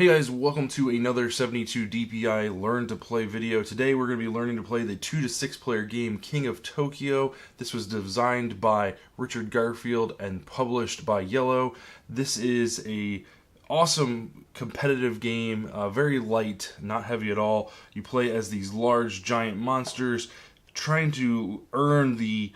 Hey guys, welcome to another 72 DPI Learn to Play video. Today we're going to be learning to play the 2 to 6 player game King of Tokyo. This was designed by Richard Garfield and published by Yellow. This is a awesome competitive game, very light, not heavy at all. You play as these large giant monsters trying to earn the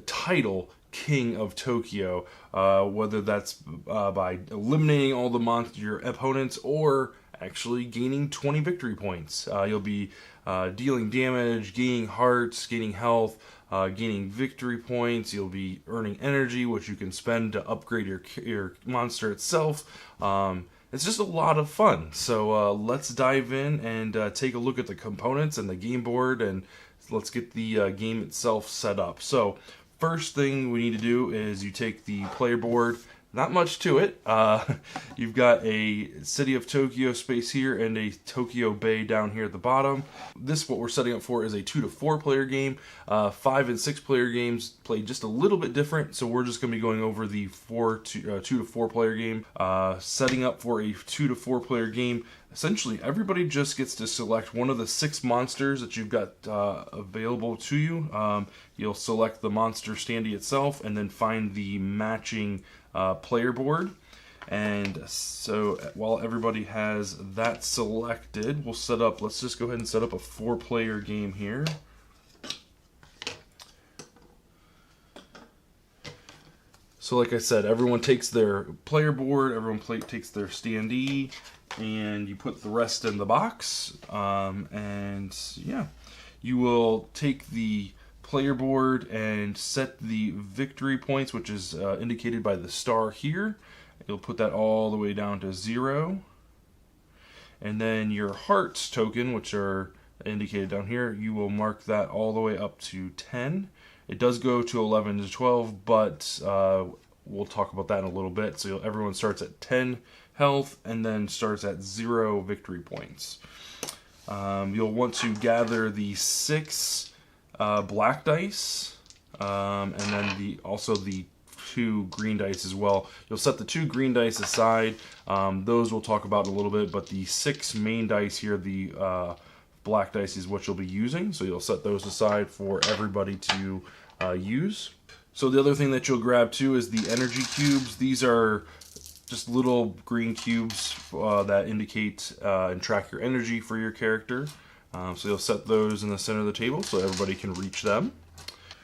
title King of Tokyo, whether that's by eliminating all your opponents or actually gaining 20 victory points. You'll be dealing damage, gaining hearts, gaining health, gaining victory points. You'll be earning energy, which you can spend to upgrade your monster itself. It's just a lot of fun. So let's dive in and take a look at the components and the game board, and let's get the game itself set up. So first thing we need to do is you take the player board. Not much to it. You've got a City of Tokyo space here and a Tokyo Bay down here at the bottom. This, what we're setting up for, is a 2 to 4 player game. 5 and 6 player games play just a little bit different, so we're just going to be going over the 2 to 4 player game. Setting up for a 2 to 4 player game, essentially everybody just gets to select one of the 6 monsters that you've got available to you. You'll select the monster standee itself and then find the matching player board. And so while everybody has that selected, let's just go ahead and set up a 4-player game here. So like I said, everyone takes their player board, everyone takes their standee, and you put the rest in the box. And yeah, you will take the player board and set the victory points, which is indicated by the star here. You'll put that all the way down to 0. And then your hearts token, which are indicated down here, you will mark that all the way up to 10. It does go to 11 to 12, but we'll talk about that in a little bit. So everyone starts at 10 health and then starts at 0 victory points. You'll want to gather the 6 black dice, and then also the 2 green dice as well. You'll set the 2 green dice aside. Those we'll talk about in a little bit, but the 6 main dice here, the black dice, is what you'll be using. So you'll set those aside for everybody to use. So the other thing that you'll grab too is the energy cubes. These are just little green cubes that indicate and track your energy for your character. So you'll set those in the center of the table so everybody can reach them.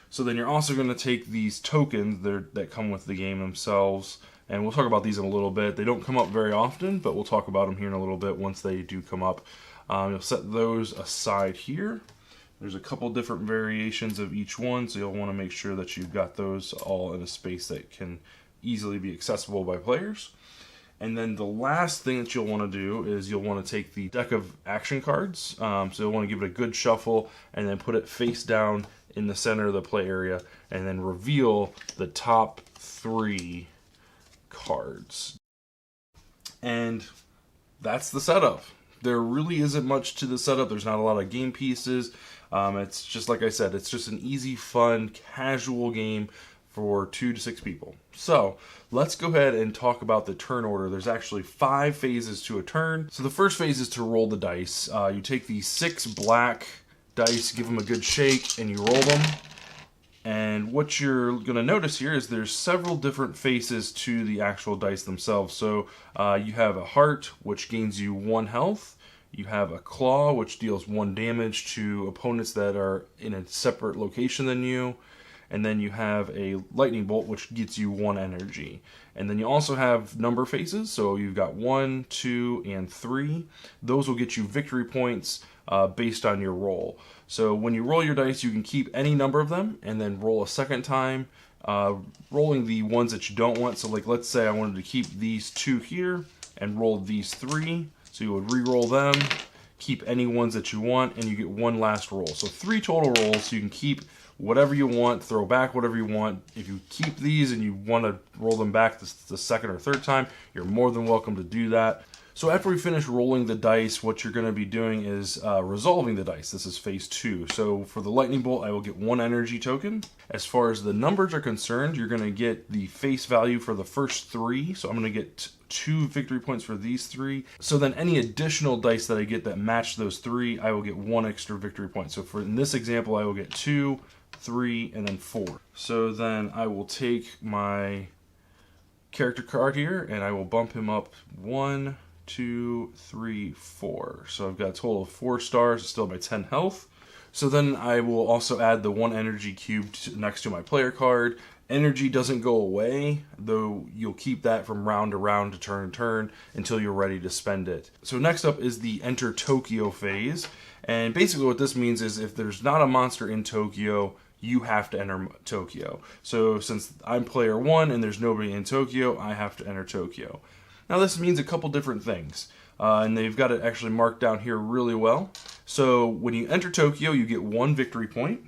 So then you're also going to take these tokens that come with the game themselves, and we'll talk about these in a little bit. They don't come up very often, but we'll talk about them here in a little bit once they do come up. You'll set those aside here. There's a couple different variations of each one, so you'll want to make sure that you've got those all in a space that can easily be accessible by players. And then the last thing that you'll want to do is you'll want to take the deck of action cards. So you'll want to give it a good shuffle and then put it face down in the center of the play area and then reveal the top 3 cards. And that's the setup. There really isn't much to the setup. There's not a lot of game pieces. It's just like I said, it's just an easy, fun, casual game for 2 to 6 people. So let's go ahead and talk about the turn order. There's actually 5 phases to a turn. So the first phase is to roll the dice. You take the 6 black dice, give them a good shake, and you roll them. And what you're going to notice here is there's several different faces to the actual dice themselves. So you have a heart, which gains you 1 health. You have a claw, which deals 1 damage to opponents that are in a separate location than you. And then you have a lightning bolt, which gets you 1 energy. And then you also have number phases, so you've got 1, 2, and 3. Those will get you victory points based on your roll. So when you roll your dice, you can keep any number of them and then roll a second time, rolling the ones that you don't want. So like, let's say I wanted to keep these 2 here and roll these 3. So you would re-roll them, keep any ones that you want, and you get 1 last roll. So 3 total rolls, so you can keep whatever you want, throw back whatever you want. If you keep these and you want to roll them back the second or third time, you're more than welcome to do that. So after we finish rolling the dice, what you're going to be doing is resolving the dice. This is phase 2. So for the lightning bolt, I will get 1 energy token. As far as the numbers are concerned, you're going to get the face value for the first 3. So I'm going to get 2 victory points for these 3. So then any additional dice that I get that match those 3, I will get 1 extra victory point. So for in this example, I will get 2, 3, and then 4. So then I will take my character card here and I will bump him up 1, 2, 3, 4. So I've got a total of 4 stars, still my 10 health. So then I will also add the 1 energy cube next to my player card. Energy doesn't go away, though you'll keep that from round to round, to turn until you're ready to spend it. So next up is the Enter Tokyo phase. And basically what this means is if there's not a monster in Tokyo, you have to enter Tokyo. So since I'm player 1 and there's nobody in Tokyo, I have to enter Tokyo. Now this means a couple different things, and they've got it actually marked down here really well. So when you enter Tokyo, you get 1 victory point.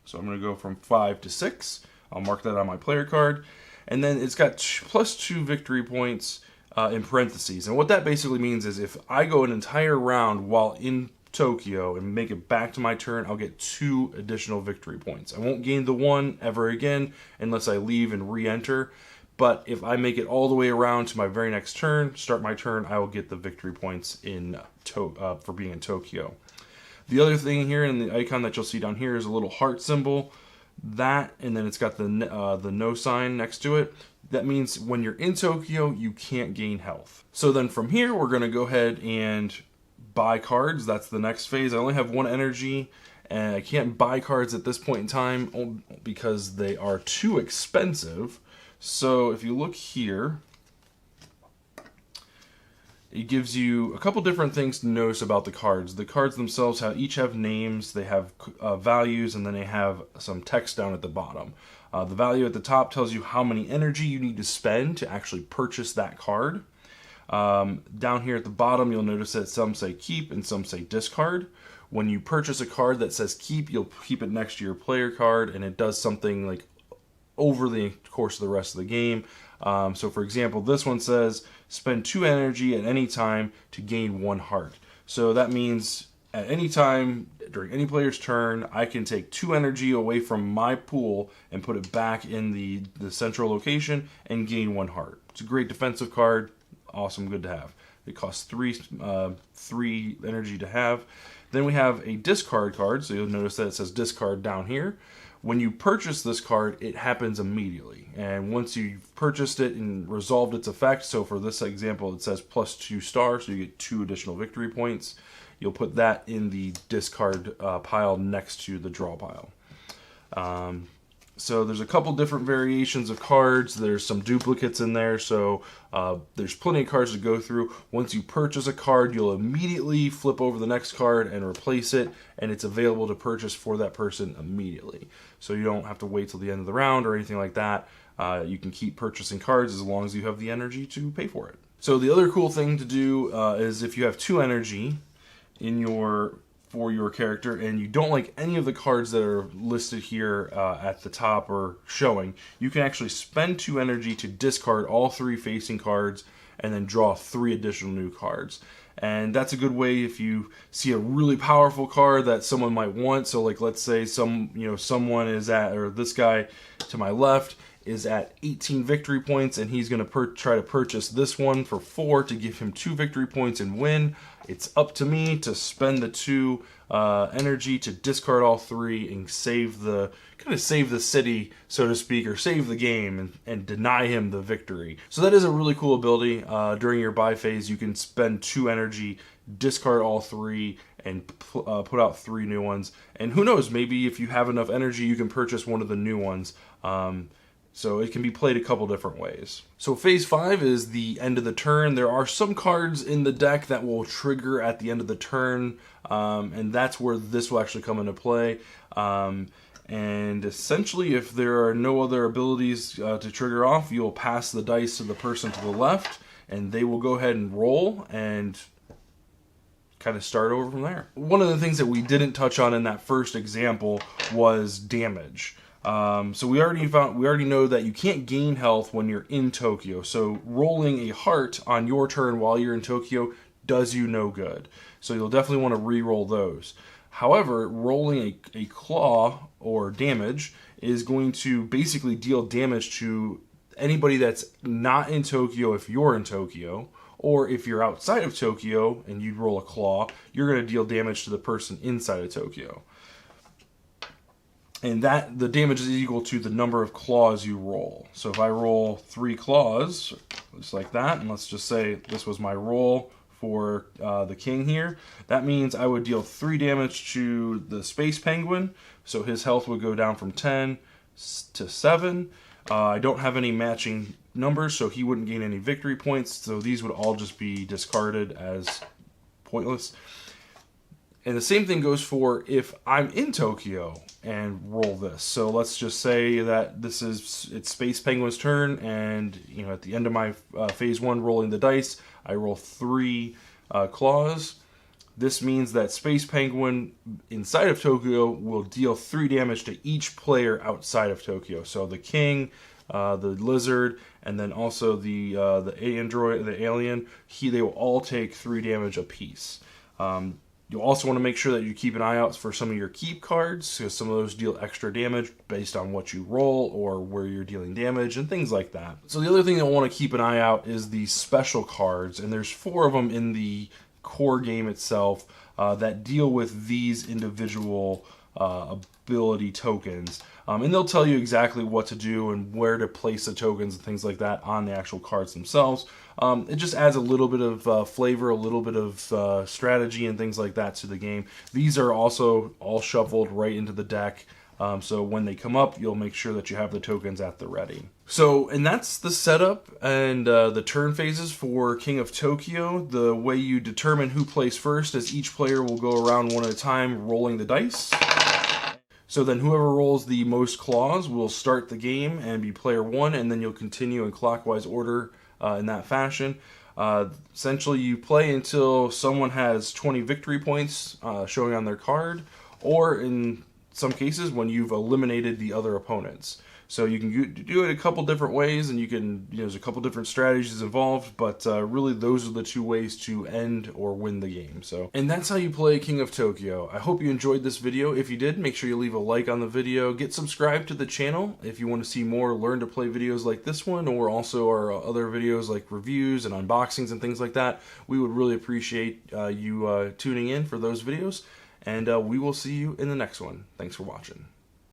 So I'm going to go from 5 to 6. I'll mark that on my player card. And then it's got plus 2 victory points in parentheses. And what that basically means is if I go an entire round while in Tokyo and make it back to my turn, I'll get 2 additional victory points. I won't gain the 1 ever again unless I leave and re-enter. But if I make it all the way around to my very next turn, start my turn, I will get the victory points in for being in Tokyo. The other thing here in the icon that you'll see down here is a little heart symbol. That, and then it's got the no sign next to it. That means when you're in Tokyo, you can't gain health. So then from here, we're going to go ahead and buy cards. That's the next phase. I only have 1 energy, and I can't buy cards at this point in time because they are too expensive. So if you look here, it gives you a couple different things to notice about the cards. The cards themselves each have names, they have values, and then they have some text down at the bottom. The value at the top tells you how many energy you need to spend to actually purchase that card. Down here at the bottom, you'll notice that some say keep and some say discard. When you purchase a card that says keep, you'll keep it next to your player card, and it does something like over the course of the rest of the game. So for example, this one says spend 2 energy at any time to gain 1 heart. So that means at any time during any player's turn, I can take 2 energy away from my pool and put it back in the central location and gain 1 heart. It's a great defensive card. Awesome, good to have. It costs 3 energy to have. Then we have a discard card, so you'll notice that it says discard down here. When you purchase this card, it happens immediately. And once you've purchased it and resolved its effect, so for this example, it says plus 2 stars, so you get 2 additional victory points. You'll put that in the discard pile next to the draw pile. So there's a couple different variations of cards. There's some duplicates in there, so there's plenty of cards to go through. Once you purchase a card, you'll immediately flip over the next card and replace it, and it's available to purchase for that person immediately. So you don't have to wait till the end of the round or anything like that. You can keep purchasing cards as long as you have the energy to pay for it. So the other cool thing to do is if you have 2 energy for your character and you don't like any of the cards that are listed here at the top or showing, you can actually spend 2 energy to discard all 3 facing cards and then draw 3 additional new cards. And that's a good way if you see a really powerful card that someone might want. So like let's say someone is or this guy to my left is at 18 victory points and he's going to try to purchase this one for 4 to give him 2 victory points and win. It's up to me to spend the 2 energy to discard all 3 and save the city, so to speak, or save the game and deny him the victory. So that is a really cool ability. During your buy phase, you can spend 2 energy, discard all 3, and put out 3 new ones. And who knows, maybe if you have enough energy, you can purchase one of the new ones. So it can be played a couple different ways. So phase 5 is the end of the turn. There are some cards in the deck that will trigger at the end of the turn, and that's where this will actually come into play. And essentially, if there are no other abilities to trigger off, you'll pass the dice to the person to the left, and they will go ahead and roll and kind of start over from there. One of the things that we didn't touch on in that first example was damage. So we already know that you can't gain health when you're in Tokyo. So rolling a heart on your turn while you're in Tokyo does you no good. So you'll definitely want to re-roll those. However, rolling a claw or damage is going to basically deal damage to anybody that's not in Tokyo if you're in Tokyo, or if you're outside of Tokyo and you roll a claw, you're going to deal damage to the person inside of Tokyo. And that the damage is equal to the number of claws you roll. So if I roll 3 claws, just like that, and let's just say this was my roll for the king here, that means I would deal 3 damage to the space penguin, so his health would go down from 10 to 7. I don't have any matching numbers, so he wouldn't gain any victory points, so these would all just be discarded as pointless. And the same thing goes for if I'm in Tokyo and roll this. So let's just say that it's Space Penguin's turn, and at the end of my phase 1 rolling the dice, I roll 3 claws. This means that Space Penguin inside of Tokyo will deal 3 damage to each player outside of Tokyo. So the king, the lizard, and then also the android, the alien, they will all take 3 damage apiece. You'll also want to make sure that you keep an eye out for some of your keep cards, because some of those deal extra damage based on what you roll or where you're dealing damage and things like that. So the other thing you'll want to keep an eye out is the special cards, and there's 4 of them in the core game itself that deal with these individual ability tokens. And they'll tell you exactly what to do and where to place the tokens and things like that on the actual cards themselves. It just adds a little bit of flavor, a little bit of strategy and things like that to the game. These are also all shuffled right into the deck. So when they come up, you'll make sure that you have the tokens at the ready. So, and that's the setup and the turn phases for King of Tokyo. The way you determine who plays first is each player will go around one at a time rolling the dice. So then whoever rolls the most claws will start the game and be player 1, and then you'll continue in clockwise order in that fashion. Essentially, you play until someone has 20 victory points showing on their card, or in some cases when you've eliminated the other opponents. So you can do it a couple different ways, and there's a couple different strategies involved, but really those are the 2 ways to end or win the game. And that's how you play King of Tokyo. I hope you enjoyed this video. If you did, make sure you leave a like on the video. Get subscribed to the channel if you want to see more learn to play videos like this one, or also our other videos like reviews and unboxings and things like that. We would really appreciate you tuning in for those videos, and we will see you in the next one. Thanks for watching.